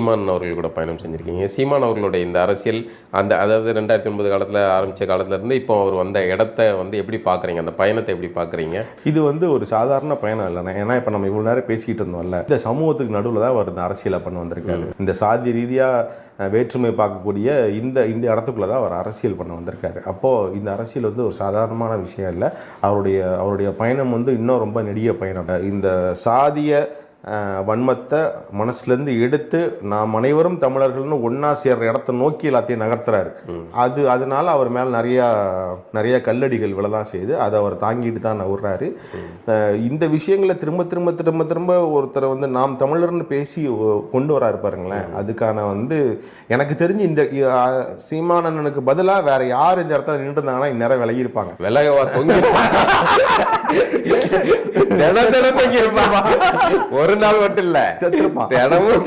சீமான் அவர்கள் கூட பயணம் செஞ்சுருக்கீங்க. சீமான் அவர்களுடைய இந்த அரசியல் அதாவது 2009 காலத்தில் ஆரம்பித்த காலத்துலேருந்து இப்போ அவர் வந்த இடத்த எப்படி பார்க்குறீங்க? அந்த பயணத்தை எப்படி பார்க்குறீங்க? இது ஒரு சாதாரண பயணம் இல்லைண்ணே. ஏன்னா இப்போ நம்ம இவ்வளோ நேரம் பேசிக்கிட்டு இருந்தோம்ல, இந்த சமூகத்துக்கு நடுவில் தான் அவர் இந்த அரசியலை பண்ண வந்திருக்காரு. இந்த சாதி ரீதியாக வேற்றுமை பார்க்கக்கூடிய இந்த இடத்துக்குள்ளே தான் அவர் அரசியல் பண்ண வந்திருக்காரு. அப்போது இந்த அரசியல் ஒரு சாதாரணமான விஷயம் இல்லை. அவருடைய பயணம் இன்னும் ரொம்ப நெடிய பயணம். இந்த சாதிய வன்மத்தை மனசுலேருந்து எடுத்து நாம் அனைவரும் தமிழர்கள்னு ஒன்றா சேர்ற இடத்த நோக்கி எல்லாத்தையும் நகர்த்துறாரு. அதனால அவர் மேலே நிறைய கல்லடிகள் விழதான் செய்யுது. அதை அவர் தாங்கிட்டு தான் நகர்றாரு. இந்த விஷயங்களை திரும்ப திரும்ப திரும்ப திரும்ப ஒருத்தரை நாம் தமிழர்னு பேசி கொண்டு வராரு பாருங்களேன். அதுக்கான எனக்கு தெரிஞ்சு இந்த சீமானனுக்கு பதிலாக வேற யார் இந்த இடத்துல நின்று இருந்தாங்கன்னா இந்நேரம் விலகி இருப்பாங்க. ஒரு நாள் மட்டும் இல்ல, செத்துருப்பான். தினமும்